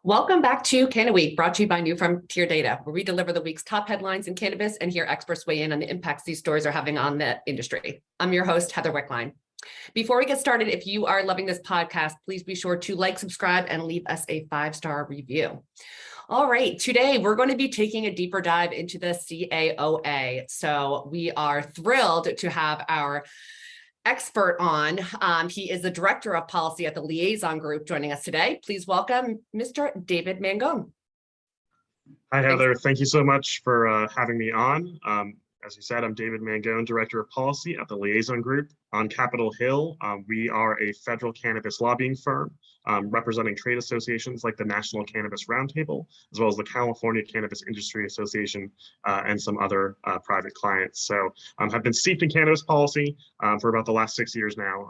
Welcome back to CannaWeek, brought to you by New Frontier Data, where we deliver the week's top headlines in cannabis and hear experts weigh in on the impacts these stories are having on the industry. I'm your host, Heather Wickline. Before we get started, if you are loving this podcast, please be sure to like, subscribe, and leave us a 5-star review. All right, today we're going to be taking a deeper dive into the CAOA. So we are thrilled to have our expert on. He is the Director of Policy at the Liaison Group joining us today. Please welcome Mr. David Mangone. Hi, Heather. Thank you so much for having me on. As you said, I'm David Mangone, Director of Policy at the Liaison Group. On Capitol Hill, we are a federal cannabis lobbying firm representing trade associations like the National Cannabis Roundtable, as well as the California Cannabis Industry Association and some other private clients. So have been steeped in cannabis policy for about the last 6 years now,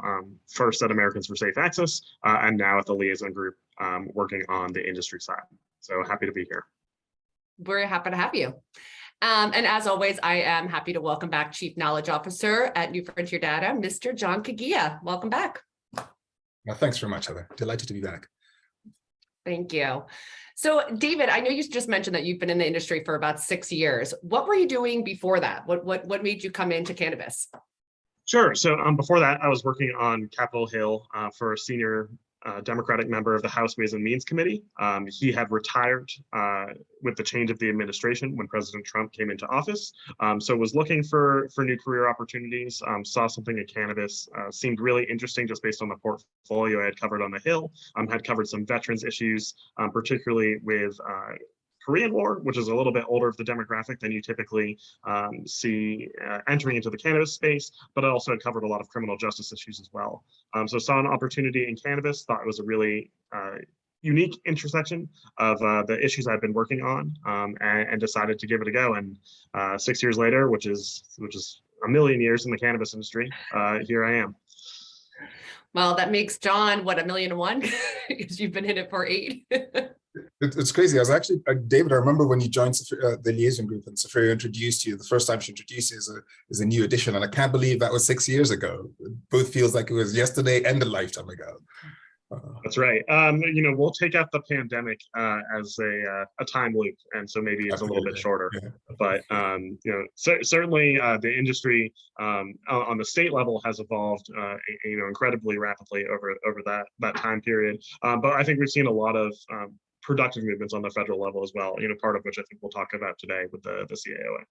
first at Americans for Safe Access and now at the Liaison Group working on the industry side. So happy to be here. We're happy to have you. And as always, I am happy to welcome back Chief Knowledge Officer at New Frontier Data, Mr. John Kagia. Welcome back. Well, thanks very much, Heather. Delighted to be back. Thank you. So, David, I know you just mentioned that you've been in the industry for about 6 years. What were you doing before that? What made you come into cannabis? Sure. So before that, I was working on Capitol Hill for a senior Democratic member of the House Ways and Means Committee. He had retired with the change of the administration when President Trump came into office. So was looking for new career opportunities, saw something in cannabis, seemed really interesting just based on the portfolio I had covered on the Hill, had covered some veterans issues, particularly with Korean War, which is a little bit older of the demographic than you typically see entering into the cannabis space, but it also had covered a lot of criminal justice issues as well. So saw an opportunity in cannabis, thought it was a really unique intersection of the issues I've been working on, and decided to give it a go. And 6 years later, which is a million years in the cannabis industry, here I am. Well, that makes John, what, 1,000,001? Because you've been in it for 8. It's crazy. I was actually, David, I remember when you joined the Liaison Group and Safaria introduced you, the first time she introduced you as a new addition. And I can't believe that was 6 years ago. It both feels like it was yesterday and a lifetime ago. That's right. We'll take out the pandemic as a time loop, and so maybe it's a little bit shorter. Yeah. But certainly the industry on the state level has evolved, incredibly rapidly over that time period. But I think we've seen a lot of productive movements on the federal level as well. Part of which I think we'll talk about today with the CAOA.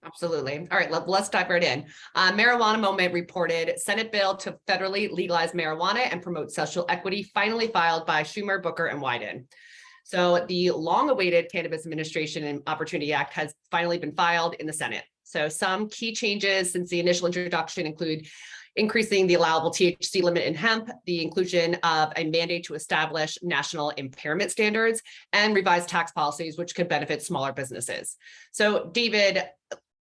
Absolutely. All right, let's dive right in. Marijuana Moment reported Senate bill to federally legalize marijuana and promote social equity finally filed by Schumer, Booker, and Wyden. So the long-awaited Cannabis Administration and Opportunity Act has finally been filed in the Senate. So some key changes since the initial introduction include increasing the allowable THC limit in hemp, the inclusion of a mandate to establish national impairment standards, and revised tax policies, which could benefit smaller businesses. So, David,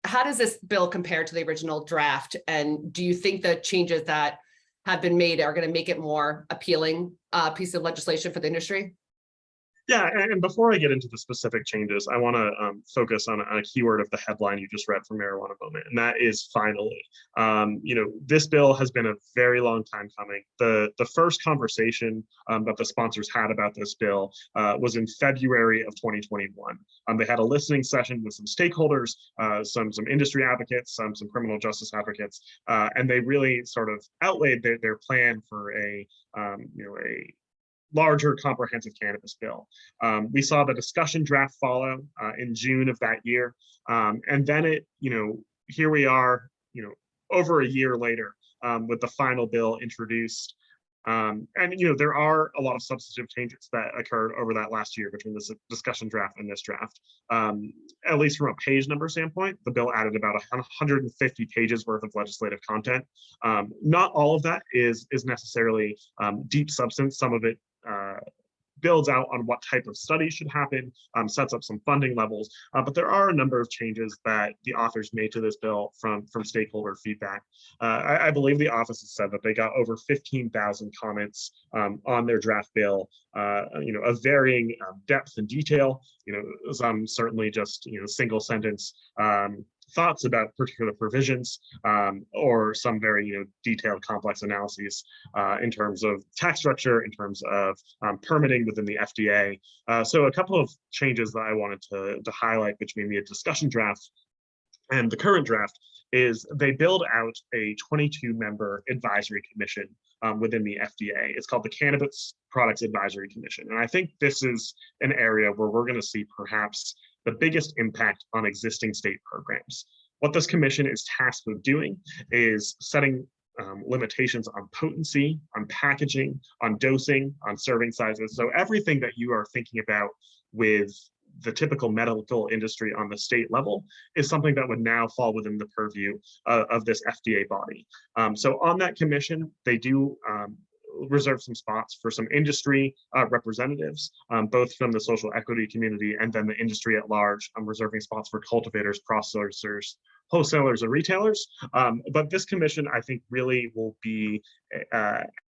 how does this bill compare to the original draft? And do you think the changes that have been made are going to make it more appealing piece of legislation for the industry? Yeah, and before I get into the specific changes, I want to focus on a keyword of the headline you just read from Marijuana Moment, and that is finally. This bill has been a very long time coming. The first conversation that the sponsors had about this bill was in February of 2021. They had a listening session with some stakeholders, some industry advocates, some criminal justice advocates, and they really sort of outlaid their plan for a larger comprehensive cannabis bill. We saw the discussion draft follow in June of that year. And then here we are, over a year later with the final bill introduced. And there are a lot of substantive changes that occurred over that last year between this discussion draft and this draft. At least from a page number standpoint, the bill added about 150 pages worth of legislative content. Not all of that is necessarily deep substance. Some of it builds out on what type of study should happen, sets up some funding levels, but there are a number of changes that the authors made to this bill from stakeholder feedback. I believe the office has said that they got over 15,000 comments on their draft bill, of varying depth and detail. Some certainly just single sentence thoughts about particular provisions or some very detailed complex analyses in terms of tax structure, in terms of permitting within the FDA. So a couple of changes that I wanted to highlight between the discussion draft and the current draft is they build out a 22-member advisory commission within the FDA. It's called the Cannabis Products Advisory Commission. And I think this is an area where we're going to see perhaps the biggest impact on existing state programs. What this commission is tasked with doing is setting limitations on potency, on packaging, on dosing, on serving sizes. So everything that you are thinking about with the typical medical industry on the state level is something that would now fall within the purview of this FDA body. So on that commission, they do reserve some spots for some industry representatives, both from the social equity community and then the industry at large. I'm reserving spots for cultivators, processors, wholesalers, and retailers. But this commission, I think, really will be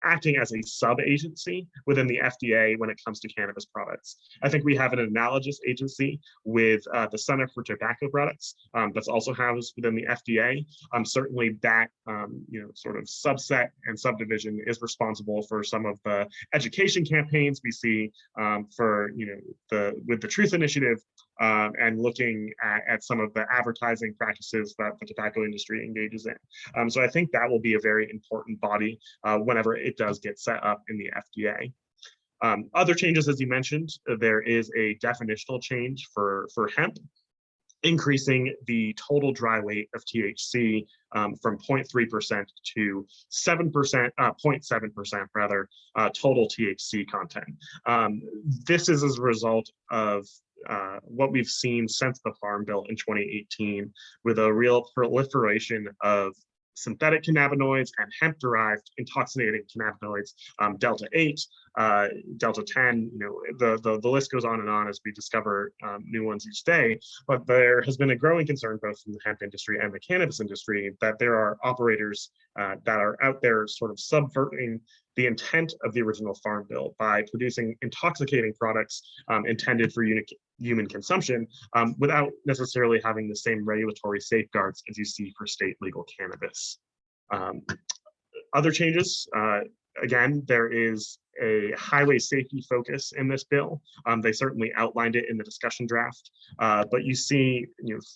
acting as a sub-agency within the FDA when it comes to cannabis products. I think we have an analogous agency with the Center for Tobacco Products that's also housed within the FDA. Certainly that sort of subset and subdivision is responsible for some of the education campaigns we see for with the Truth Initiative and looking at some of the advertising practices that the tobacco industry engages in. So I think that will be a very important body whenever it does get set up in the FDA. Other changes, as you mentioned, there is a definitional change for hemp, increasing the total dry weight of THC from 0.3% to 0.7% rather, total THC content. This is as a result of what we've seen since the Farm Bill in 2018, with a real proliferation of synthetic cannabinoids and hemp-derived intoxicating cannabinoids, Delta 8, Delta 10, the list goes on as we discover new ones each day. But there has been a growing concern both from the hemp industry and the cannabis industry that there are operators that are out there sort of subverting the intent of the original Farm Bill by producing intoxicating products intended for human consumption without necessarily having the same regulatory safeguards as you see for state legal cannabis. Other changes, again, there is a highway safety focus in this bill. They certainly outlined it in the discussion draft, but you see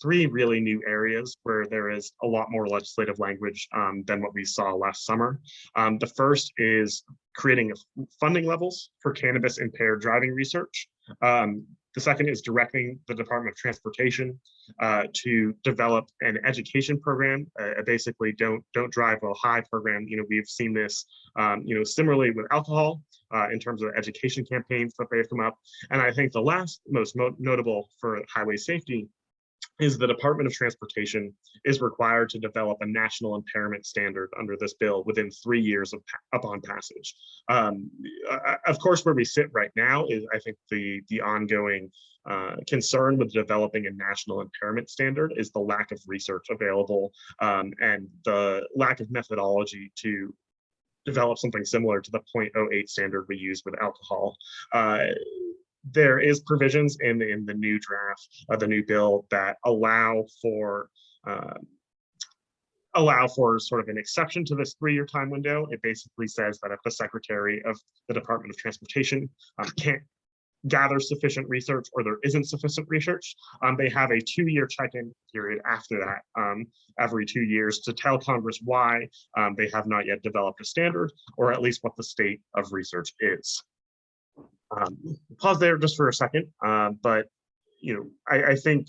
three really new areas where there is a lot more legislative language than what we saw last summer. The first is creating funding levels for cannabis impaired driving research. The second is directing the Department of Transportation to develop an education program, basically don't drive while high program. We've seen this, similarly with alcohol in terms of education campaigns that they've come up. And I think the last most notable for highway safety is the Department of Transportation is required to develop a national impairment standard under this bill within 3 years upon passage. Of course, where we sit right now is, I think, the ongoing concern with developing a national impairment standard is the lack of research available and the lack of methodology to develop something similar to the 0.08 standard we use with alcohol. There is provisions in the new draft of the new bill that allow for sort of an exception to this 3-year time window. It basically says that if the Secretary of the Department of Transportation can't gather sufficient research or there isn't sufficient research, they have a 2-year check-in period after that, every 2 years, to tell Congress why they have not yet developed a standard, or at least what the state of research is. Pause there just for a second, but I think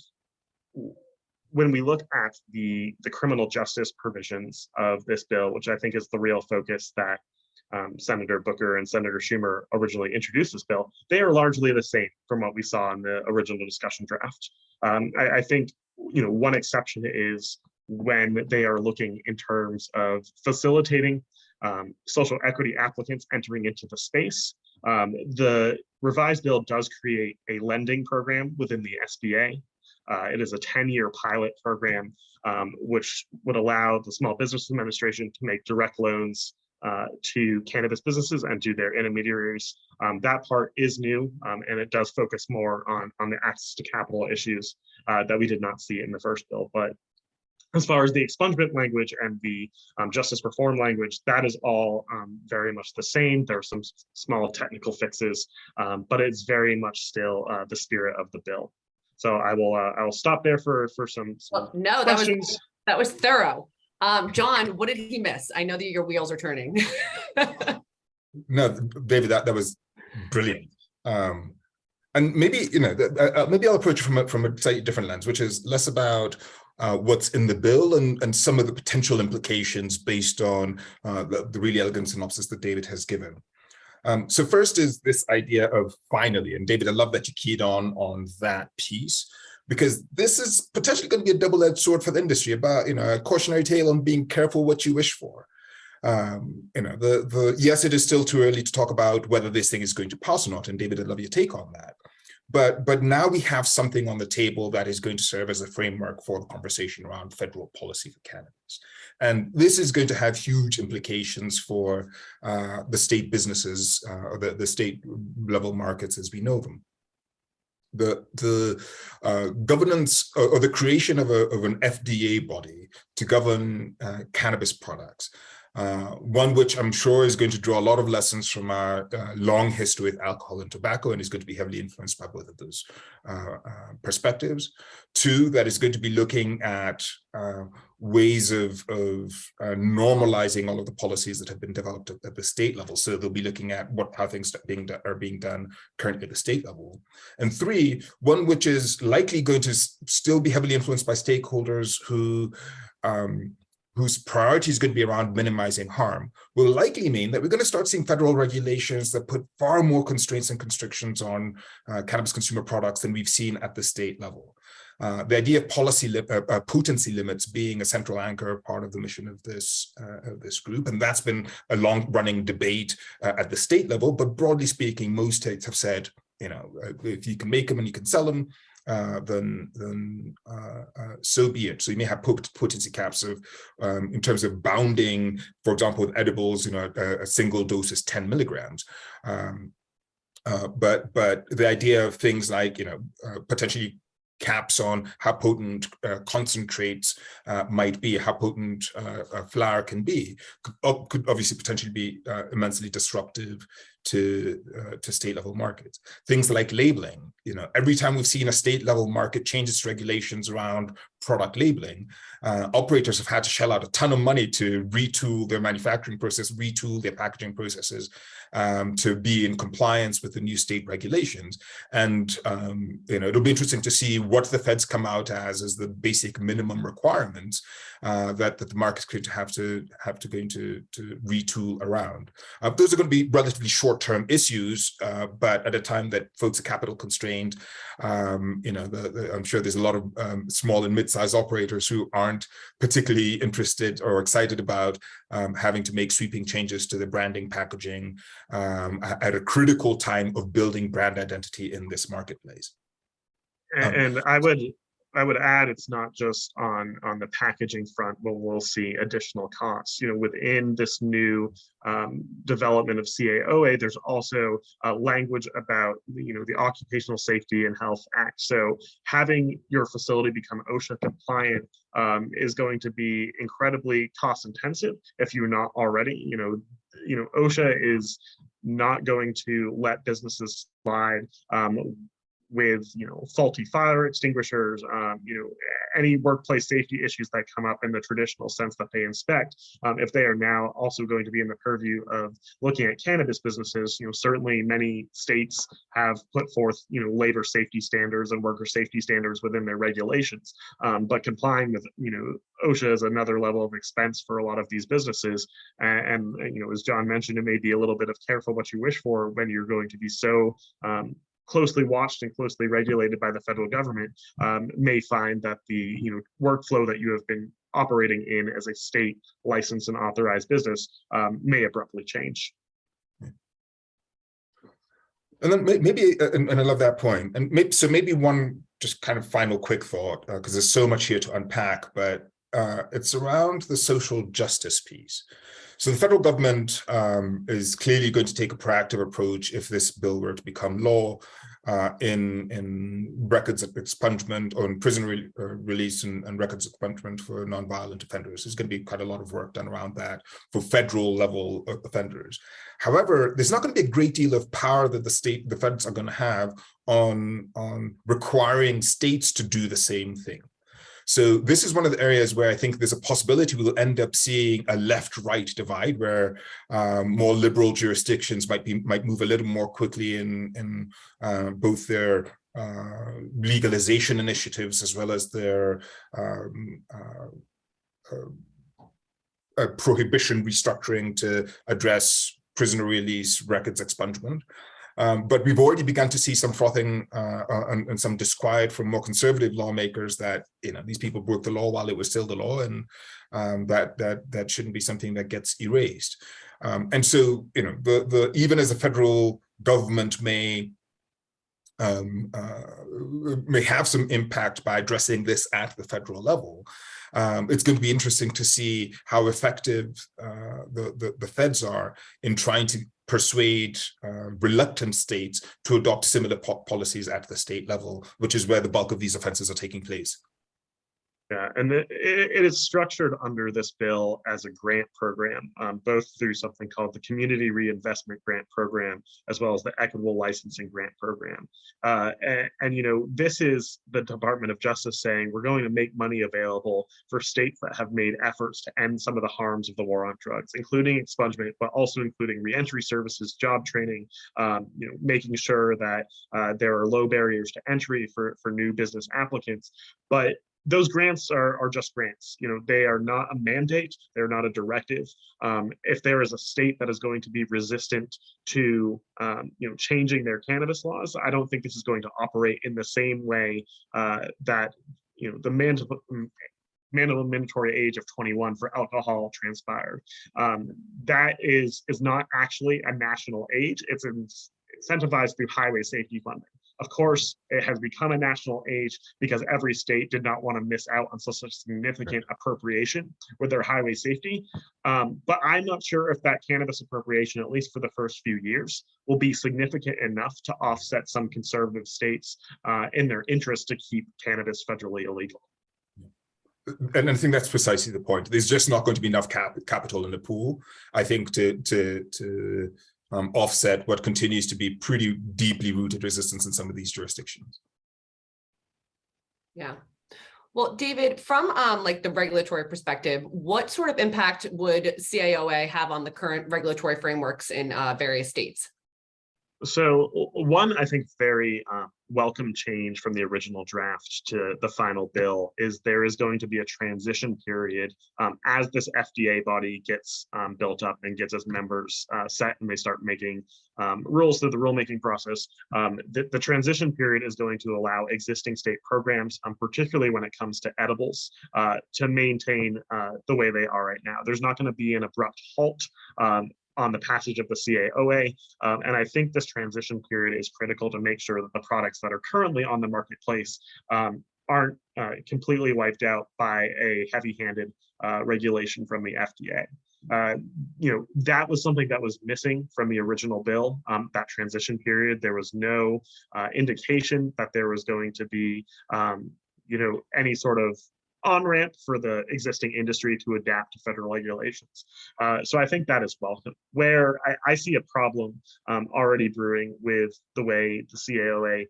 when we look at the criminal justice provisions of this bill, which I think is the real focus that Senator Booker and Senator Schumer originally introduced this bill, they are largely the same from what we saw in the original discussion draft. I think one exception is when they are looking in terms of facilitating social equity applicants entering into the space. The revised bill does create a lending program within the SBA. It is a 10-year pilot program, which would allow the Small Business Administration to make direct loans to cannabis businesses and to their intermediaries. That part is new, and it does focus more on the access to capital issues that we did not see in the first bill. But as far as the expungement language and the justice reform language, that is all very much the same. There are some small technical fixes, but it's very much still the spirit of the bill. So I will stop there for some Well, no, questions. that was thorough. John, what did he miss? I know that your wheels are turning. No, David, that was brilliant. And maybe, maybe I'll approach it from a slightly different lens, which is less about what's in the bill and some of the potential implications based on the really elegant synopsis that David has given. So first is this idea of finally, and David, I love that you keyed on that piece, because this is potentially going to be a double-edged sword for the industry about, a cautionary tale on being careful what you wish for. Yes, it is still too early to talk about whether this thing is going to pass or not, and David, I'd love your take on that. But now we have something on the table that is going to serve as a framework for the conversation around federal policy for cannabis. And this is going to have huge implications for the state businesses, or the state level markets as we know them. The governance or the creation of an FDA body to govern cannabis products, one which I'm sure is going to draw a lot of lessons from our long history with alcohol and tobacco, and is going to be heavily influenced by both of those perspectives. Two, that is going to be looking at ways of normalizing all of the policies that have been developed at the state level. So they'll be looking at how things are being done currently at the state level. And three, one which is likely going to still be heavily influenced by stakeholders whose priority is going to be around minimizing harm, will likely mean that we're going to start seeing federal regulations that put far more constraints and constrictions on cannabis consumer products than we've seen at the state level. The idea of potency limits being a central anchor part of the mission of this group, and that's been a long-running debate at the state level. But broadly speaking, most states have said, if you can make them and you can sell them, then so be it. So you may have potency caps of, in terms of bounding, for example, with edibles, a single dose is 10 milligrams. But the idea of things like, potentially caps on how potent concentrates might be, how potent flower can be, could obviously potentially be immensely disruptive to state level markets. Things like labeling, every time we've seen a state level market change its regulations around product labeling, operators have had to shell out a ton of money to retool their manufacturing process, retool their packaging processes to be in compliance with the new state regulations. And it'll be interesting to see what the feds come out as the basic minimum requirements that the market's going to have to retool around. Those are going to be relatively short-term issues, but at a time that folks are capital constrained, I'm sure there's a lot of small and mid-sized operators who aren't particularly interested or excited about having to make sweeping changes to the branding, packaging at a critical time of building brand identity in this marketplace. And I would add, it's not just on the packaging front, but we'll see additional costs. Within this new development of CAOA, there's also language about the Occupational Safety and Health Act. So having your facility become OSHA compliant is going to be incredibly cost intensive if you're not already. OSHA is not going to let businesses slide with faulty fire extinguishers, any workplace safety issues that come up in the traditional sense that they inspect. If they are now also going to be in the purview of looking at cannabis businesses, certainly many states have put forth labor safety standards and worker safety standards within their regulations, but complying with OSHA is another level of expense for a lot of these businesses. And as John mentioned, it may be a little bit of careful what you wish for when you're going to be so closely watched and closely regulated by the federal government, may find that the workflow that you have been operating in as a state licensed and authorized business may abruptly change. And then maybe, and I love that point. And maybe one just kind of final quick thought, because there's so much here to unpack, but it's around the social justice piece. So the federal government is clearly going to take a proactive approach if this bill were to become law, in records expungement or in prison release and records expungement for nonviolent offenders. There's going to be quite a lot of work done around that for federal level offenders. However, there's not going to be a great deal of power that the feds are going to have on requiring states to do the same thing. So this is one of the areas where I think there's a possibility we'll end up seeing a left-right divide, where more liberal jurisdictions might move a little more quickly in both their legalization initiatives as well as their prohibition restructuring to address prisoner release records expungement. But we've already begun to see some frothing and some disquiet from more conservative lawmakers that, you know, these people broke the law while it was still the law, and that shouldn't be something that gets erased. And so, you know, even as the federal government may have some impact by addressing this at the federal level, it's going to be interesting to see how effective the feds are in trying to persuade reluctant states to adopt similar policies at the state level, which is where the bulk of these offenses are taking place. Yeah, and it is structured under this bill as a grant program, both through something called the Community Reinvestment Grant Program, as well as the Equitable Licensing Grant Program. And you know, this is the Department of Justice saying we're going to make money available for states that have made efforts to end some of the harms of the war on drugs, including expungement, but also including reentry services, job training, you know, making sure that there are low barriers to entry for new business applicants. But those grants are just grants. You know, they are not a mandate. They're not a directive. If there is a state that is going to be resistant to, you know, changing their cannabis laws, I don't think this is going to operate in the same way that, you know, the mandatory age of 21 for alcohol transpired. That is not actually a national age. It's incentivized through highway safety funding. Of course, it has become a national age because every state did not want to miss out on such a significant appropriation with their highway safety. But I'm not sure if that cannabis appropriation, at least for the first few years, will be significant enough to offset some conservative states in their interest to keep cannabis federally illegal. And I think that's precisely the point. There's just not going to be enough capital in the pool, I think, to offset what continues to be pretty deeply rooted resistance in some of these jurisdictions. Yeah. Well, David, from like the regulatory perspective, what sort of impact would CAOA have on the current regulatory frameworks in various states? So one, I think, very welcome change from the original draft to the final bill is there is going to be a transition period as this FDA body gets built up and gets its members set, and they start making rules through the rulemaking process. The transition period is going to allow existing state programs, particularly when it comes to edibles, to maintain the way they are right now. There's not going to be an abrupt halt on the passage of the CAOA. And I think this transition period is critical to make sure that the products that are currently on the marketplace aren't completely wiped out by a heavy-handed regulation from the FDA. You know, that was something that was missing from the original bill, that transition period. There was no indication that there was going to be, you know, any sort of on-ramp for the existing industry to adapt to federal regulations. So I think that is welcome. Where I see a problem already brewing with the way the CAOA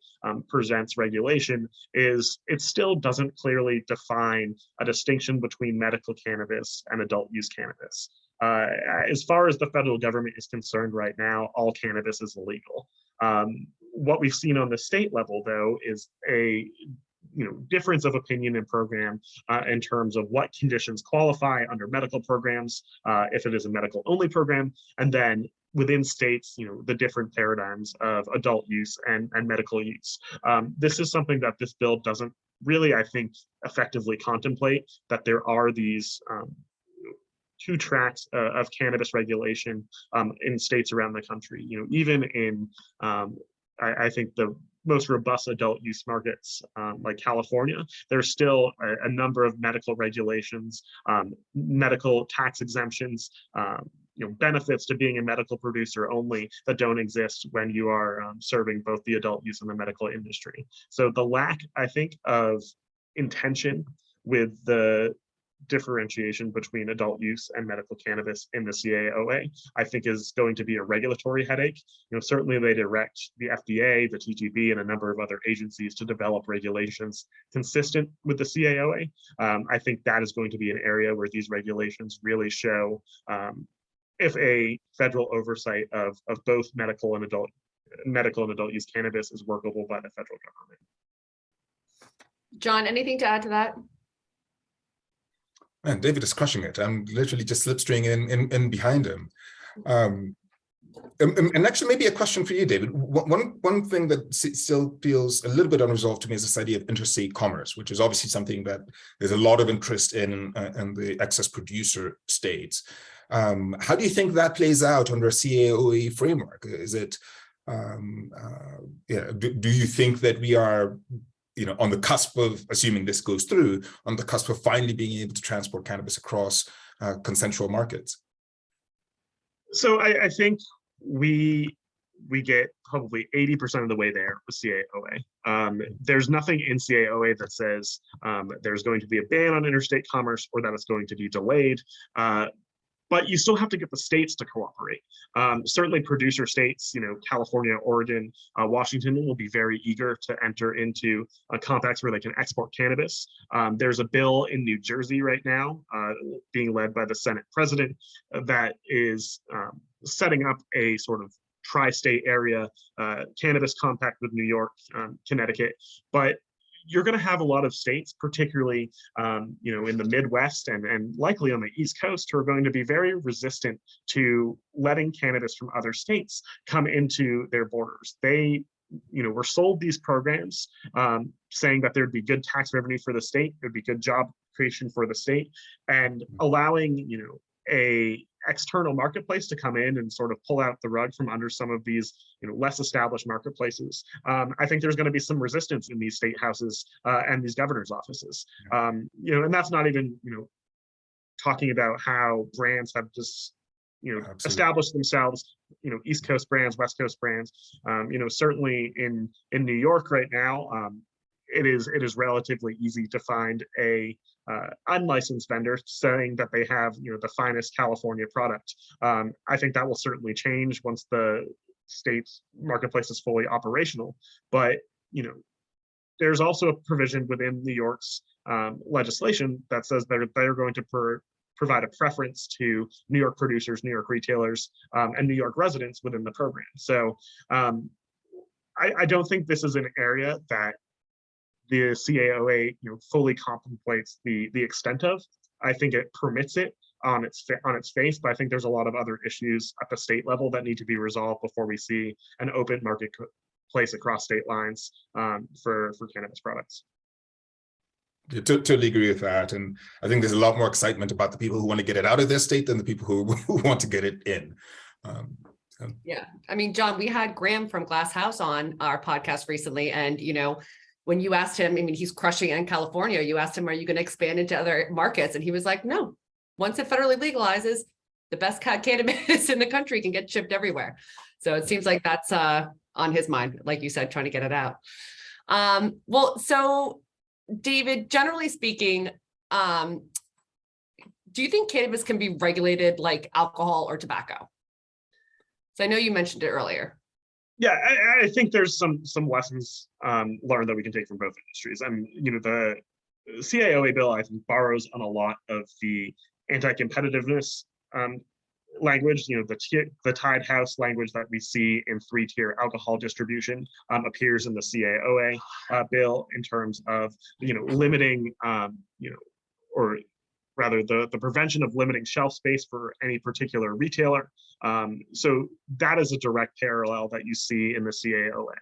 presents regulation is it still doesn't clearly define a distinction between medical cannabis and adult use cannabis. As far as the federal government is concerned right now, all cannabis is illegal. What we've seen on the state level, though, is a difference of opinion and program in terms of what conditions qualify under medical programs, if it is a medical only program, and then within states, the different paradigms of adult use and medical use. This is something that this bill doesn't really, I think, effectively contemplate, that there are these two tracks of cannabis regulation in states around the country. Even in, I think, the most robust adult use markets like California, there's still a number of medical regulations, medical tax exemptions, benefits to being a medical producer only that don't exist when you are serving both the adult use and the medical industry. So the lack, I think, of intention with the differentiation between adult use and medical cannabis in the CAOA, I think is going to be a regulatory headache. Certainly they direct the FDA, the TTB, and a number of other agencies to develop regulations consistent with the CAOA. I think that is going to be an area where these regulations really show if a federal oversight of both medical and adult use cannabis is workable by the federal government. John, anything to add to that? Man, David is crushing it. I'm literally just slipstreaming in behind him. And actually, maybe a question for you, David. One thing that still feels a little bit unresolved to me is this idea of interstate commerce, which is obviously something that there's a lot of interest in the excess producer states. How do you think that plays out under a CAOA framework? Is it, do you think that we are on the cusp of, assuming this goes through, on the cusp of finally being able to transport cannabis across consensual markets? So I think we get probably 80% of the way there with CAOA. There's nothing in CAOA that says there's going to be a ban on interstate commerce or that it's going to be delayed. But you still have to get the states to cooperate. Certainly producer states, California, Oregon, Washington will be very eager to enter into compacts where they can export cannabis. There's a bill in New Jersey right now being led by the Senate president that is setting up a sort of tri-state area cannabis compact with New York, Connecticut. But you're going to have a lot of states, particularly in the Midwest and likely on the East Coast, who are going to be very resistant to letting cannabis from other states come into their borders. They were sold these programs saying that there'd be good tax revenue for the state, there'd be good job creation for the state, and allowing a external marketplace to come in and sort of pull out the rug from under some of these less established marketplaces. I think there's going to be some resistance in these state houses and these governor's offices. And that's not even talking about how brands have just established themselves, East Coast brands, West Coast brands. Certainly in New York right now, it is relatively easy to find a unlicensed vendor saying that they have the finest California product. I think that will certainly change once the state's marketplace is fully operational. But there's also a provision within New York's legislation that says that they're going to provide a preference to New York producers, New York retailers, and New York residents within the program. So I don't think this is an area that the CAOA fully contemplates the extent of. I think it permits it on its face, but I think there's a lot of other issues at the state level that need to be resolved before we see an open marketplace across state lines for cannabis products. Yeah, totally agree with that. And I think there's a lot more excitement about the people who want to get it out of their state than the people who want to get it in. Yeah, I mean, John, we had Graham from Glass House on our podcast recently, and when you asked him, I mean, he's crushing it in California. You asked him, are you going to expand into other markets? And he was like, no, once it federally legalizes, the best cannabis in the country can get shipped everywhere. So it seems like that's on his mind, like you said, trying to get it out. Well, so David, generally speaking, do you think cannabis can be regulated like alcohol or tobacco? So I know you mentioned it earlier. Yeah, I think there's some lessons learned that we can take from both industries. And the CAOA bill, I think, borrows on a lot of the anti-competitiveness language. The tied house language that we see in 3-tier alcohol distribution appears in the CAOA bill in terms of limiting or rather the prevention of limiting shelf space for any particular retailer. So that is a direct parallel that you see in the CAOA.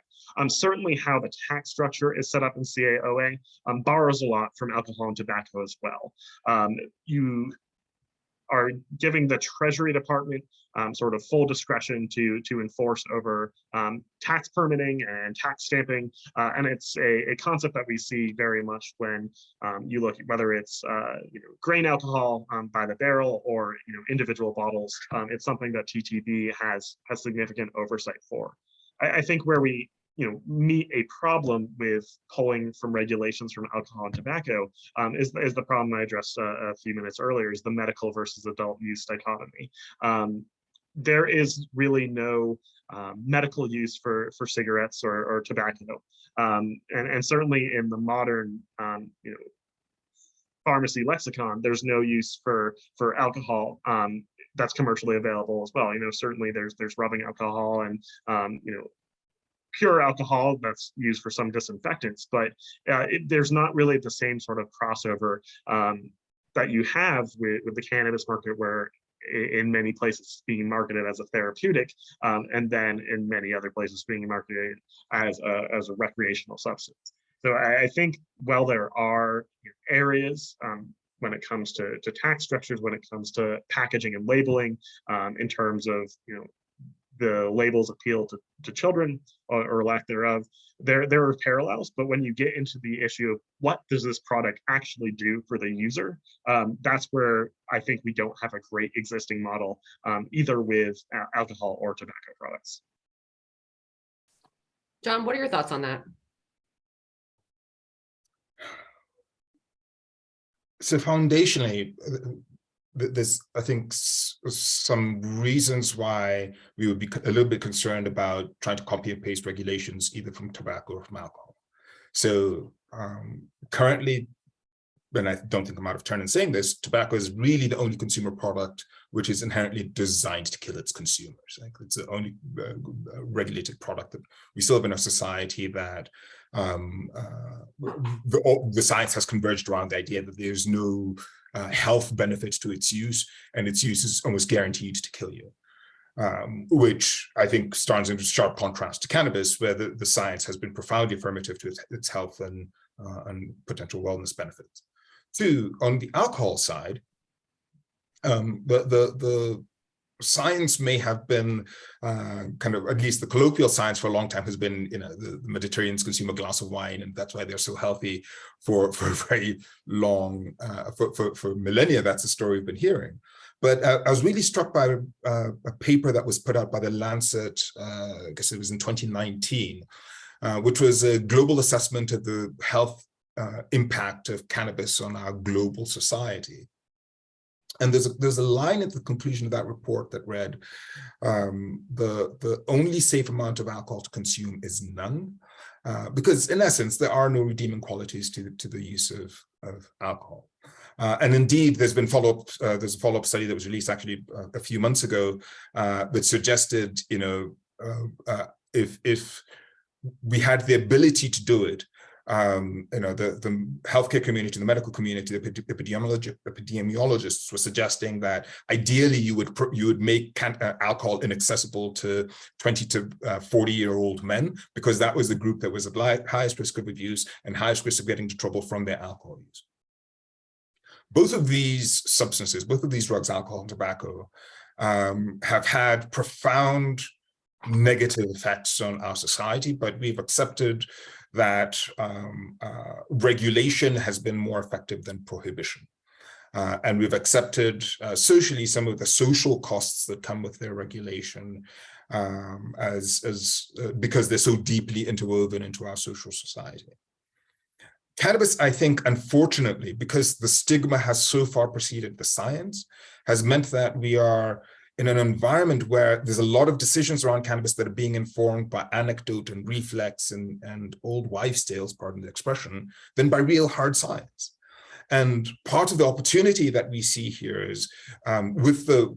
Certainly how the tax structure is set up in CAOA borrows a lot from alcohol and tobacco as well. are giving the Treasury Department sort of full discretion to enforce over tax permitting and tax stamping, and it's a concept that we see very much when you look at whether it's grain alcohol by the barrel or individual bottles. It's something that TTB has significant oversight for. I think where we meet a problem with pulling from regulations from alcohol and tobacco is the problem I addressed a few minutes earlier, is the medical versus adult use dichotomy. There is really no medical use for cigarettes or tobacco, and certainly in the modern pharmacy lexicon, there's no use for alcohol that's commercially available as well. Certainly there's rubbing alcohol and pure alcohol that's used for some disinfectants, but there's not really the same sort of crossover that you have with the cannabis market, where in many places it's being marketed as a therapeutic, and then in many other places being marketed as a recreational substance. So I think while there are areas when it comes to tax structures, when it comes to packaging and labeling, in terms of the labels appeal to children or lack thereof, there are parallels. But when you get into the issue of what does this product actually do for the user, that's where I think we don't have a great existing model, either with alcohol or tobacco products. John, what are your thoughts on that? So foundationally, there's, I think, some reasons why we would be a little bit concerned about trying to copy and paste regulations either from tobacco or from alcohol. So currently, and I don't think I'm out of turn in saying this, tobacco is really the only consumer product which is inherently designed to kill its consumers. Like, it's the only regulated product that we still have in a society that the science has converged around the idea that there's no health benefits to its use, and its use is almost guaranteed to kill you, which I think stands in sharp contrast to cannabis, where the science has been profoundly affirmative to its health and potential wellness benefits. Two, on the alcohol side, the science may have been kind of, at least the colloquial science for a long time has been, the Mediterraneans consume a glass of wine, and that's why they're so healthy for very long, for millennia. That's the story we've been hearing. But I was really struck by a paper that was put out by the Lancet, I guess it was in 2019, which was a global assessment of the health impact of cannabis on our global society. And there's a line at the conclusion of that report that read, the only safe amount of alcohol to consume is none, because in essence, there are no redeeming qualities to the use of alcohol. And indeed, there's been there's a follow-up study that was released actually a few months ago that suggested, if we had the ability to do it, the healthcare community, the medical community, the epidemiologists were suggesting that ideally you would make alcohol inaccessible to 20 to 40-year-old men, because that was the group that was at highest risk of abuse and highest risk of getting into trouble from their alcohol use. Both of these substances, both of these drugs, alcohol and tobacco, have had profound negative effects on our society, but we've accepted that regulation has been more effective than prohibition. And we've accepted socially some of the social costs that come with their regulation because they're so deeply interwoven into our social society. Cannabis, I think, unfortunately, because the stigma has so far preceded the science, has meant that we are in an environment where there's a lot of decisions around cannabis that are being informed by anecdote and reflex and old wives' tales, pardon the expression, than by real hard science. And part of the opportunity that we see here is, with the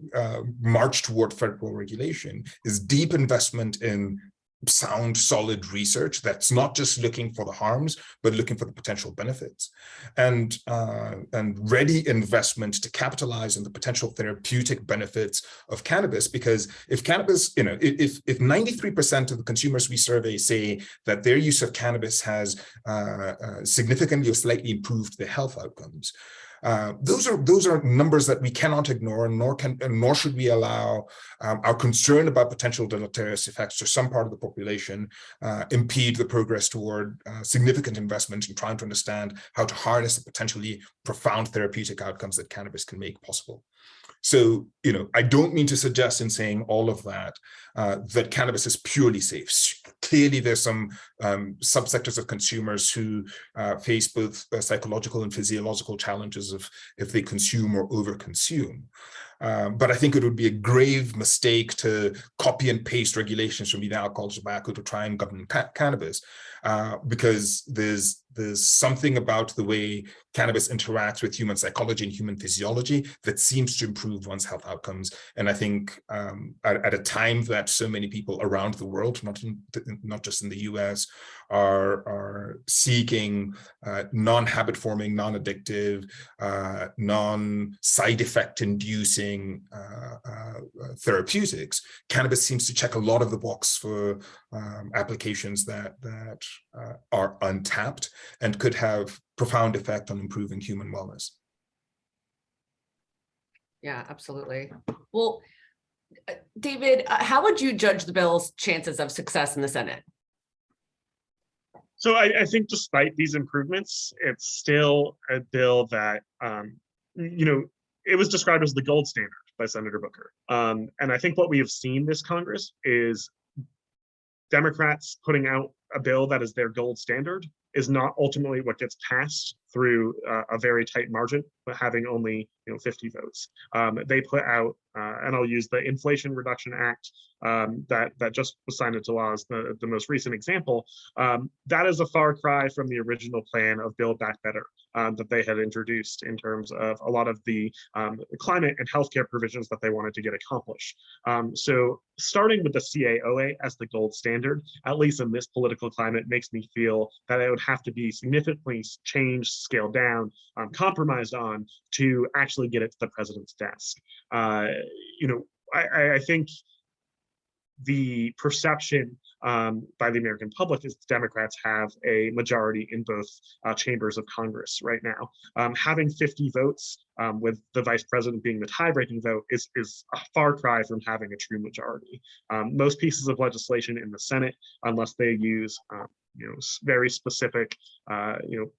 march toward federal regulation, is deep investment in sound, solid research that's not just looking for the harms, but looking for the potential benefits, and ready investment to capitalize on the potential therapeutic benefits of cannabis. Because if cannabis, if 93% of the consumers we survey say that their use of cannabis has significantly or slightly improved their health outcomes, Those are numbers that we cannot ignore, nor should we allow our concern about potential deleterious effects to some part of the population impede the progress toward significant investment in trying to understand how to harness the potentially profound therapeutic outcomes that cannabis can make possible. So, I don't mean to suggest in saying all of that, that cannabis is purely safe. Clearly, there's some subsectors of consumers who face both psychological and physiological challenges if they consume or overconsume. But I think it would be a grave mistake to copy and paste regulations from either alcohol or tobacco to try and govern cannabis, because there's something about the way cannabis interacts with human psychology and human physiology that seems to improve one's health outcomes. And I think at a time that so many people around the world, not just in the US, are seeking non-habit forming, non-addictive, non-side effect inducing therapeutics, cannabis seems to check a lot of the box for applications that are untapped and could have profound effect on improving human wellness. Yeah, absolutely. Well, David, how would you judge the bill's chances of success in the Senate? So I think despite these improvements, it's still a bill that, it was described as the gold standard by Senator Booker. And I think what we have seen this Congress is Democrats putting out a bill that is their gold standard is not ultimately what gets passed through a very tight margin, but having only 50 votes. They put out, and I'll use the Inflation Reduction Act that just was signed into law as the most recent example. That is a far cry from the original plan of Build Back Better that they had introduced in terms of a lot of the climate and healthcare provisions that they wanted to get accomplished. So starting with the CAOA as the gold standard, at least in this political climate, makes me feel that it would have to be significantly changed, scaled down, compromised on to actually get it to the president's desk. I think the perception by the American public is Democrats have a majority in both chambers of Congress right now. Having 50 votes with the vice president being the tie-breaking vote is a far cry from having a true majority. Most pieces of legislation in the Senate, unless they use very specific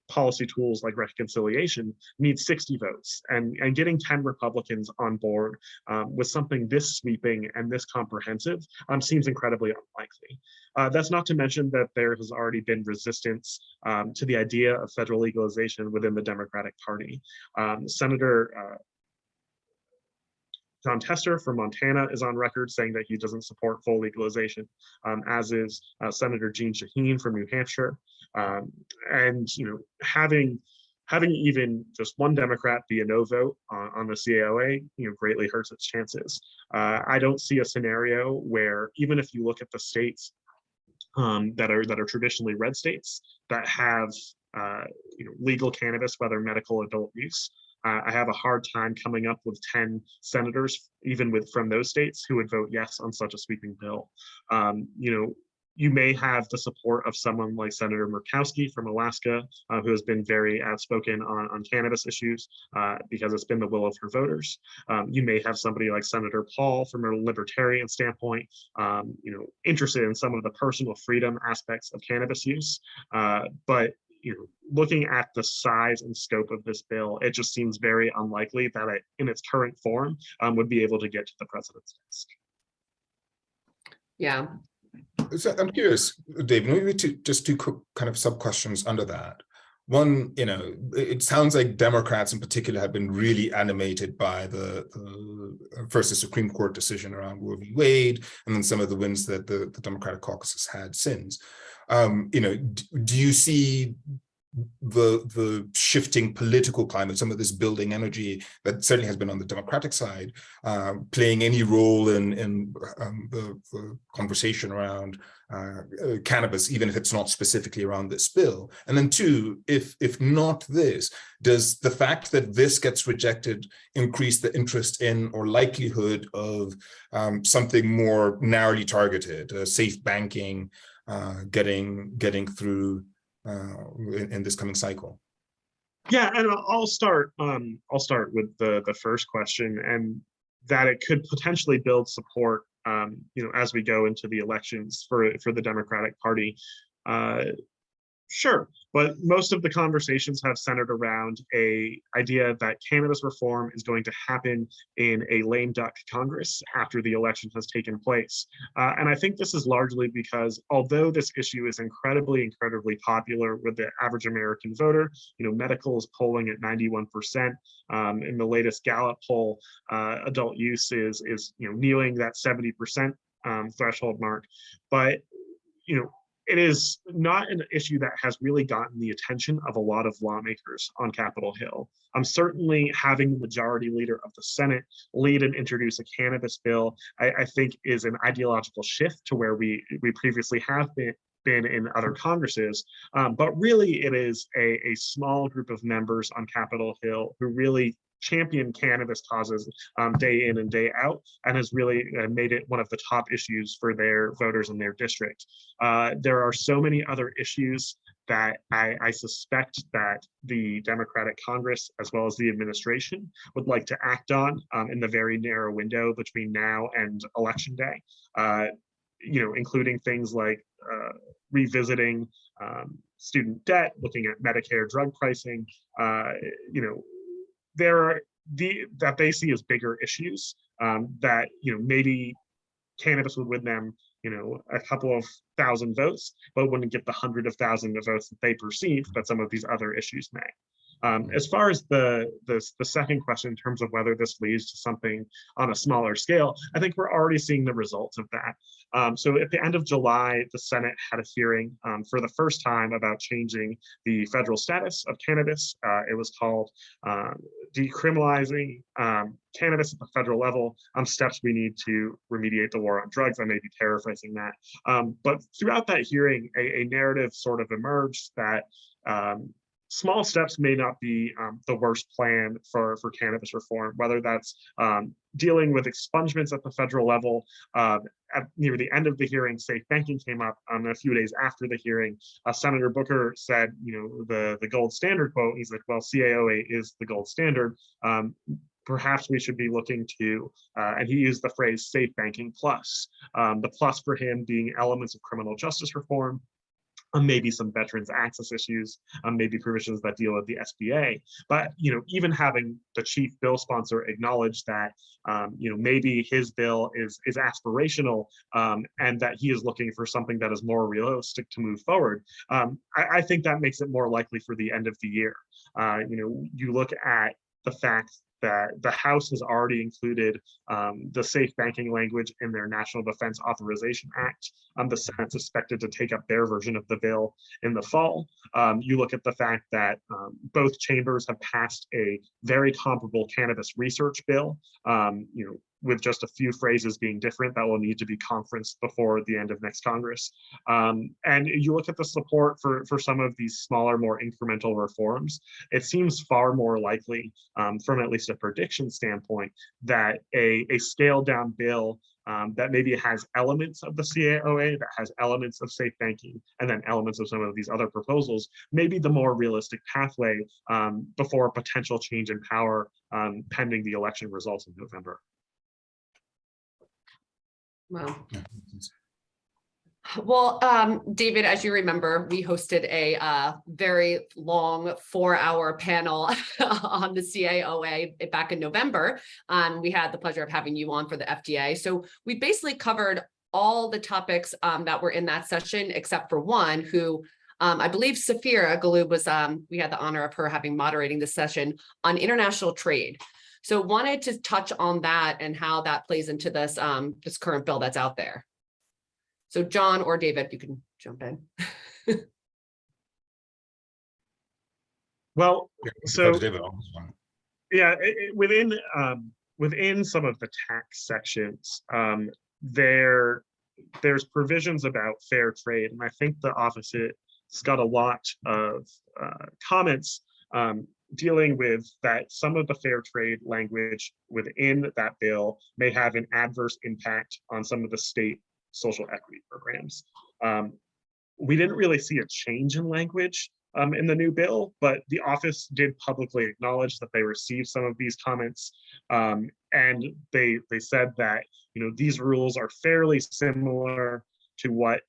policy tools like reconciliation, need 60 votes, and getting 10 Republicans on board with something this sweeping and this comprehensive seems incredibly unlikely. That's not to mention that there has already been resistance to the idea of federal legalization within the Democratic Party. Senator John Tester from Montana is on record saying that he doesn't support full legalization, as is Senator Jeanne Shaheen from New Hampshire. And having even just one Democrat be a no vote on the CAOA, greatly hurts its chances. I don't see a scenario where, even if you look at the states that are traditionally red states that have legal cannabis, whether medical or adult use, I have a hard time coming up with 10 senators, even from those states, who would vote yes on such a sweeping bill. You may have the support of someone like Senator Murkowski from Alaska, who has been very outspoken on cannabis issues because it's been the will of her voters. You may have somebody like Senator Paul from a libertarian standpoint, interested in some of the personal freedom aspects of cannabis use. But looking at the size and scope of this bill, it just seems very unlikely that it, in its current form, would be able to get to the president's desk. Yeah. So I'm curious, Dave, maybe just two quick kind of sub questions under that. One, it sounds like Democrats in particular have been really animated by first the Supreme Court decision around Roe v. Wade, and then some of the wins that the Democratic caucus has had since. Do you see the shifting political climate, some of this building energy that certainly has been on the Democratic side, playing any role in the conversation around cannabis, even if it's not specifically around this bill? And then two, if not this, does the fact that this gets rejected increase the interest in or likelihood of something more narrowly targeted, safe banking, getting through in this coming cycle? Yeah, and I'll start. I'll start with the first question, and that it could potentially build support. As we go into the elections for the Democratic Party. Uh, Sure, but most of the conversations have centered around a idea that cannabis reform is going to happen in a lame duck Congress after the election has taken place. And I think this is largely because although this issue is incredibly popular with the average American voter, medical is polling at 91%. In the latest Gallup poll, adult use is nearing that 70% threshold mark. But it is not an issue that has really gotten the attention of a lot of lawmakers on Capitol Hill. Certainly having the majority leader of the Senate lead and introduce a cannabis bill, I think is an ideological shift to where we previously have been in other Congresses. But really it is a small group of members on Capitol Hill who really champion cannabis causes day in and day out, and has really made it one of the top issues for their voters in their district. There are so many other issues that I suspect that the Democratic Congress, as well as the administration, would like to act on in the very narrow window between now and Election Day. Including things like revisiting student debt, looking at Medicare drug pricing, that they see as bigger issues that maybe cannabis would win them a couple of thousand votes, but wouldn't get the hundred of thousands of votes that they perceive that some of these other issues may. As far as the second question in terms of whether this leads to something on a smaller scale, I think we're already seeing the results of that. So at the end of July, the Senate had a hearing for the first time about changing the federal status of cannabis. It was called decriminalizing cannabis at the federal level, steps we need to remediate the war on drugs. I may be paraphrasing that. But throughout that hearing, a narrative sort of emerged that small steps may not be the worst plan for cannabis reform, whether that's dealing with expungements at the federal level. Near the end of the hearing, safe banking came up a few days after the hearing. Senator Booker said, the gold standard quote, he's like, well, CAOA is the gold standard. Perhaps we should be looking to, and he used the phrase safe banking plus, the plus for him being elements of criminal justice reform, maybe some veterans access issues, maybe provisions that deal with the SBA. But even having the chief bill sponsor acknowledge that maybe his bill is aspirational, and that he is looking for something that is more realistic to move forward, I think that makes it more likely for the end of the year. You look at the fact that the House has already included the safe banking language in their National Defense Authorization Act. The Senate's expected to take up their version of the bill in the fall. You look at the fact that both chambers have passed a very comparable cannabis research bill, with just a few phrases being different that will need to be conferenced before the end of next Congress. And you look at the support for some of these smaller, more incremental reforms, it seems far more likely, from at least a prediction standpoint, that a scaled down bill that maybe has elements of the CAOA, that has elements of safe banking, and then elements of some of these other proposals, maybe the more realistic pathway before a potential change in power pending the election results in November. Wow. Well, David, as you remember, we hosted a very long 4-hour panel on the CAOA back in November. We had the pleasure of having you on for the FDA. So we basically covered all the topics that were in that session, except for one who I believe Safira Galoob was, we had the honor of her having moderating the session on international trade. So wanted to touch on that and how that plays into this, this current bill that's out there. So John or David, you can jump in. Well, so yeah, within some of the tax sections, there's provisions about fair trade, and I think the office has got a lot of comments dealing with that some of the fair trade language within that bill may have an adverse impact on some of the state social equity programs. We didn't really see a change in language in the new bill, but the office did publicly acknowledge that they received some of these comments, and they said that these rules are fairly similar to what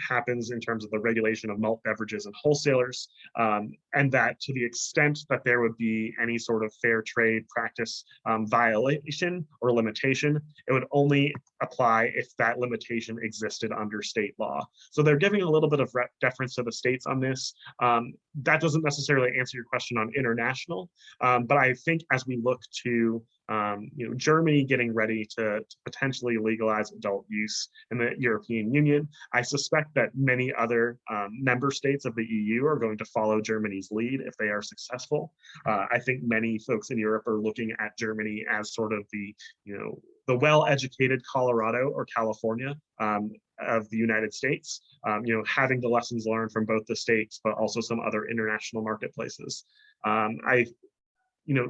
happens in terms of the regulation of malt beverages and wholesalers, and that to the extent that there would be any sort of fair trade practice violation or limitation, it would only apply if that limitation existed under state law. So they're giving a little bit of deference to the states on this. That doesn't necessarily answer your question on international, but I think as we look to Germany getting ready to potentially legalize adult use in the European Union, I suspect that many other member states of the EU are going to follow Germany's lead if they are successful. I think many folks in Europe are looking at Germany as sort of the well-educated Colorado or California of the United States, having the lessons learned from both the states, but also some other international marketplaces. I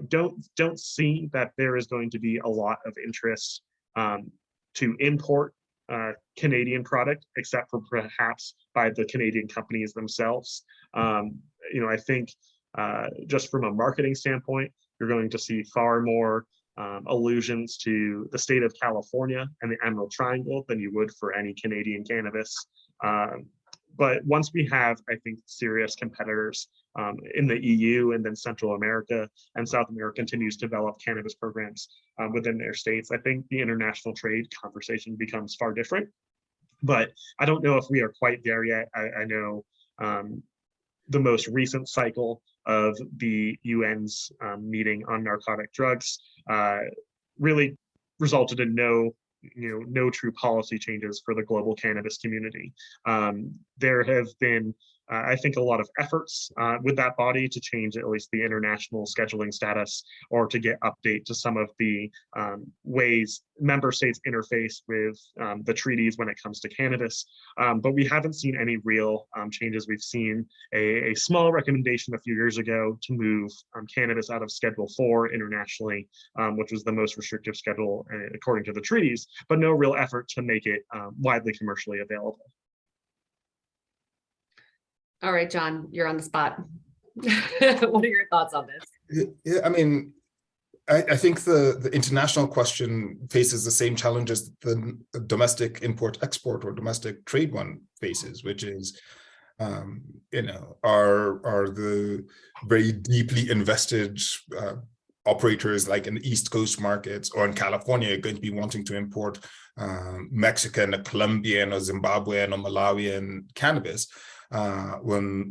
don't see that there is going to be a lot of interest to import Canadian product, except for perhaps by the Canadian companies themselves. I think just from a marketing standpoint, you're going to see far more allusions to the state of California and the Emerald Triangle than you would for any Canadian cannabis. But once we have, I think, serious competitors in the EU and then Central America and South America continues to develop cannabis programs within their states, I think the international trade conversation becomes far different. But I don't know if we are quite there yet. I know the most recent cycle of the UN's meeting on narcotic drugs really resulted in no true policy changes for the global cannabis community. There have been, I think, a lot of efforts with that body to change at least the international scheduling status or to get update to some of the ways member states interface with the treaties when it comes to cannabis. But we haven't seen any real changes. We've seen a small recommendation a few years ago to move cannabis out of Schedule 4 internationally, which was the most restrictive schedule according to the treaties, but no real effort to make it widely commercially available. All right, John, you're on the spot. What are your thoughts on this? Yeah, I mean, I think the international question faces the same challenges the domestic import-export or domestic trade one faces, which is, are the very deeply invested operators like in the East Coast markets or in California going to be wanting to import Mexican or Colombian or Zimbabwean or Malawian cannabis? When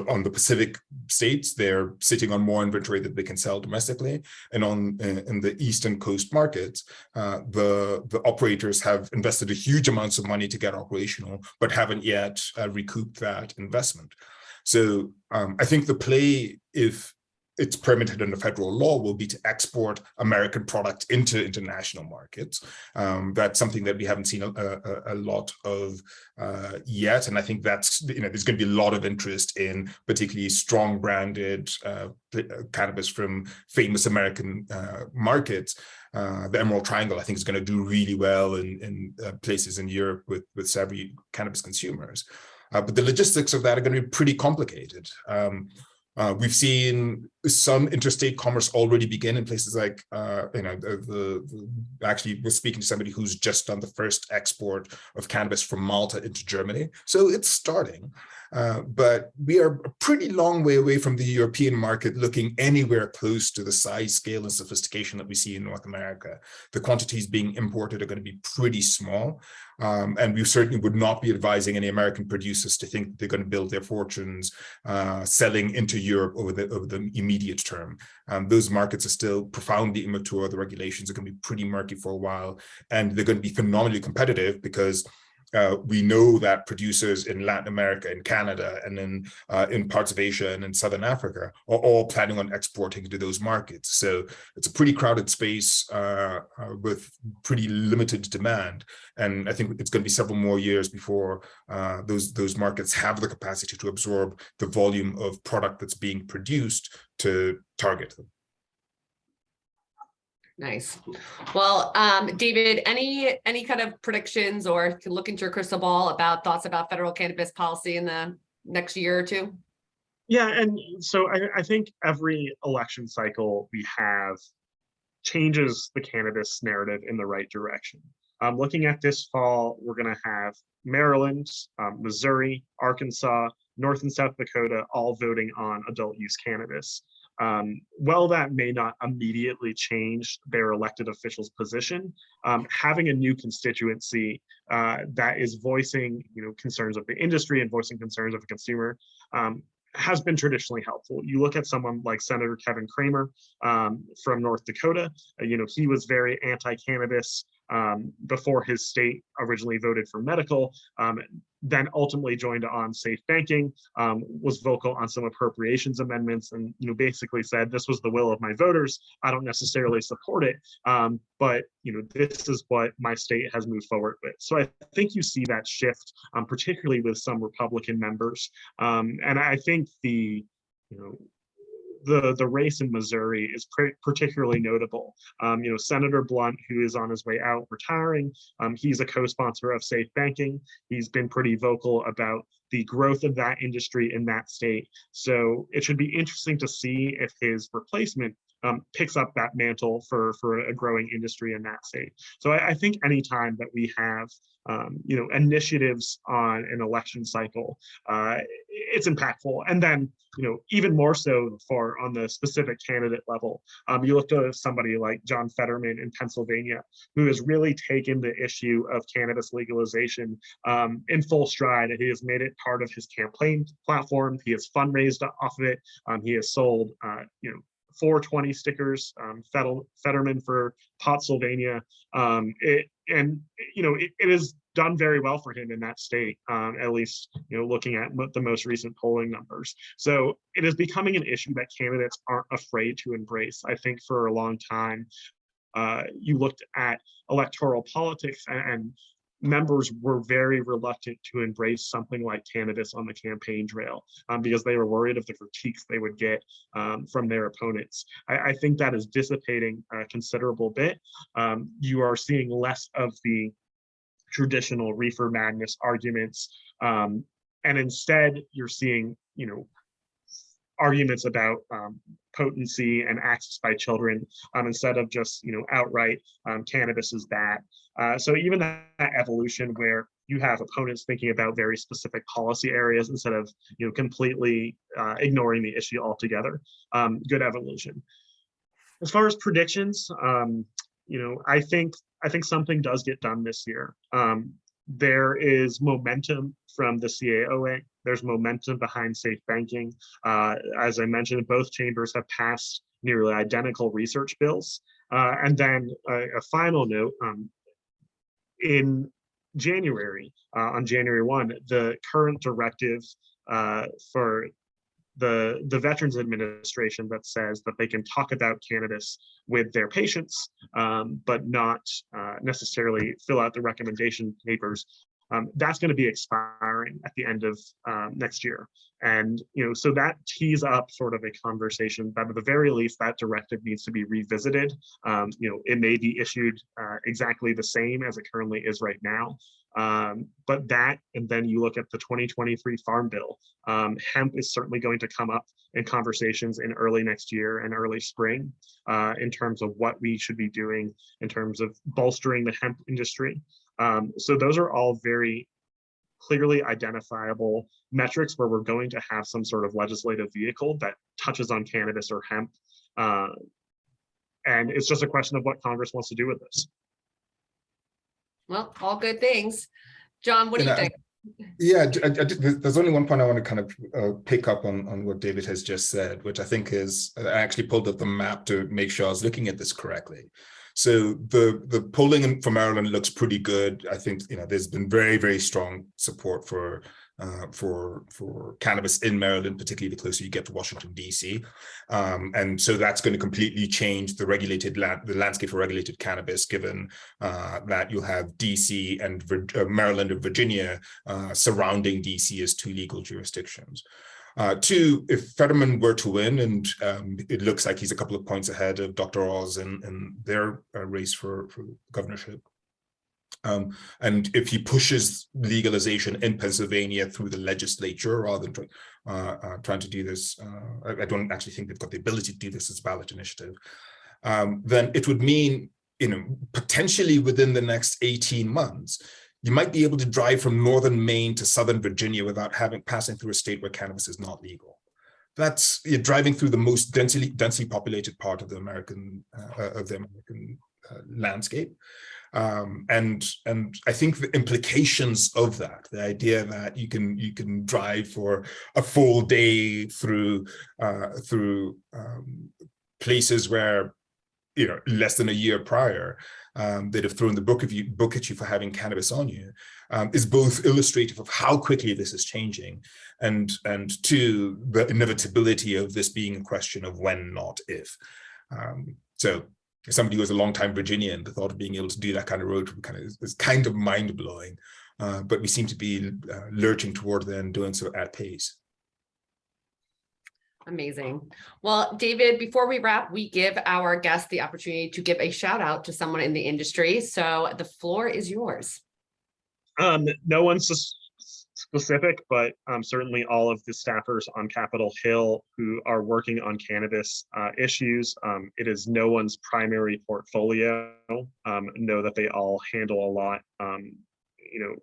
on the Pacific states, they're sitting on more inventory that they can sell domestically, and in the Eastern Coast markets, the operators have invested a huge amounts of money to get operational, but haven't yet recouped that investment. So I think the play, if it's permitted under federal law, will be to export American product into international markets. That's something that we haven't seen a lot of yet. And I think that's, there's going to be a lot of interest in particularly strong branded cannabis from famous American markets. The Emerald Triangle, I think, is going to do really well in places in Europe with savvy cannabis consumers. But the logistics of that are going to be pretty complicated. We've seen some interstate commerce already begin in places like, actually was speaking to somebody who's just done the first export of cannabis from Malta into Germany. So it's starting, but we are a pretty long way away from the European market looking anywhere close to the size, scale, and sophistication that we see in North America. The quantities being imported are going to be pretty small. And we certainly would not be advising any American producers to think they're going to build their fortunes selling into Europe over the immediate term. Those markets are still profoundly immature. The regulations are going to be pretty murky for a while, and they're going to be phenomenally competitive because we know that producers in Latin America, in Canada, and in parts of Asia and in Southern Africa are all planning on exporting to those markets. So it's a pretty crowded space with pretty limited demand. And I think it's going to be several more years before those markets have the capacity to absorb the volume of product that's being produced to target them. Nice. Well, David, any kind of predictions or can look into your crystal ball about thoughts about federal cannabis policy in the next year or two? Yeah, and so I think every election cycle we have changes the cannabis narrative in the right direction. Looking at this fall, we're going to have Maryland, Missouri, Arkansas, North and South Dakota all voting on adult use cannabis. While that may not immediately change their elected officials' position, having a new constituency that is voicing, concerns of the industry and voicing concerns of the consumer has been traditionally helpful. You look at someone like Senator Kevin Cramer from North Dakota. He was very anti-cannabis before his state originally voted for medical, then ultimately joined on safe banking, was vocal on some appropriations amendments, and basically said, this was the will of my voters. I don't necessarily support it, but this is what my state has moved forward with. So I think you see that shift, particularly with some Republican members, and I think the race in Missouri is particularly notable. Senator Blunt, who is on his way out retiring, he's a co-sponsor of safe banking. He's been pretty vocal about the growth of that industry in that state. So it should be interesting to see if his replacement picks up that mantle for a growing industry in that state. So I think anytime that we have initiatives on an election cycle, it's impactful. And then even more so for on the specific candidate level, you look to somebody like John Fetterman in Pennsylvania, who has really taken the issue of cannabis legalization in full stride. He has made it part of his campaign platform. He has fundraised off of it. He has sold 420 stickers, Fetterman for Pottsylvania. It is done very well for him in that state, at least looking at the most recent polling numbers. So it is becoming an issue that candidates aren't afraid to embrace. I think for a long time, you looked at electoral politics and members were very reluctant to embrace something like cannabis on the campaign trail because they were worried of the critiques they would get from their opponents. I think that is dissipating a considerable bit. You are seeing less of the traditional reefer madness arguments, and instead you're seeing arguments about potency and access by children instead of just outright cannabis is bad. So even that evolution where you have opponents thinking about very specific policy areas instead of completely ignoring the issue altogether, good evolution. As far as predictions, I think something does get done this year. There is momentum from the CAOA. There's momentum behind safe banking. As I mentioned, both chambers have passed nearly identical research bills. And then a final note, in January, on January 1, the current directive for the Veterans Administration that says that they can talk about cannabis with their patients, but not necessarily fill out the recommendation papers. That's going to be expiring at the end of next year. And, so that tees up sort of a conversation that at the very least that directive needs to be revisited. It may be issued exactly the same as it currently is right now. But that, and then you look at the 2023 Farm Bill, hemp is certainly going to come up in conversations in early next year and early spring in terms of what we should be doing in terms of bolstering the hemp industry. So those are all very clearly identifiable metrics where we're going to have some sort of legislative vehicle that touches on cannabis or hemp. And it's just a question of what Congress wants to do with this. Well, all good things. John, what do you think? There's only one point I want to kind of pick up on what David has just said, which I think is, I actually pulled up the map to make sure I was looking at this correctly. So the polling for Maryland looks pretty good. I think there's been very, very strong support for cannabis in Maryland, particularly the closer you get to Washington, D.C. And so that's going to completely change the landscape for regulated cannabis, given that you'll have D.C. and Maryland and Virginia surrounding D.C. as two legal jurisdictions. Two, if Fetterman were to win, and it looks like he's a couple of points ahead of Dr. Oz in their race for governorship, And if he pushes legalization in Pennsylvania through the legislature rather than trying to do this, I don't actually think they've got the ability to do this as a ballot initiative, then it would mean, potentially within the next 18 months, you might be able to drive from northern Maine to southern Virginia without passing through a state where cannabis is not legal. You're driving through the most densely populated part of the American landscape. And I think the implications of that, the idea that you can drive for a full day through places where, less than a year prior, they'd have thrown the book at you for having cannabis on you, is both illustrative of how quickly this is changing, and two, the inevitability of this being a question of when, not if. So somebody who was a long-time Virginian, the thought of being able to do that kind of road trip is kind of mind-blowing, but we seem to be lurching toward then doing so at pace. Amazing. Well, David, before we wrap, we give our guests the opportunity to give a shout out to someone in the industry. So the floor is yours. No one's specific, but certainly all of the staffers on Capitol Hill who are working on cannabis issues. It is no one's primary portfolio. Know that they all handle a lot,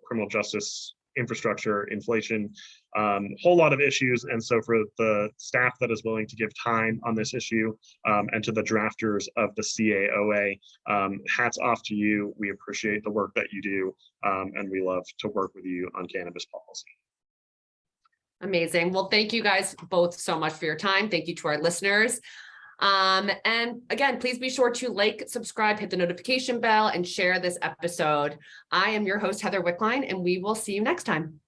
criminal justice, infrastructure, inflation, whole lot of issues. And so for the staff that is willing to give time on this issue, and to the drafters of the CAOA, hats off to you. We appreciate the work that you do, and we love to work with you on cannabis policy. Amazing. Well, thank you guys both so much for your time. Thank you to our listeners. And again, please be sure to like, subscribe, hit the notification bell, and share this episode. I am your host, Heather Wickline, and we will see you next time.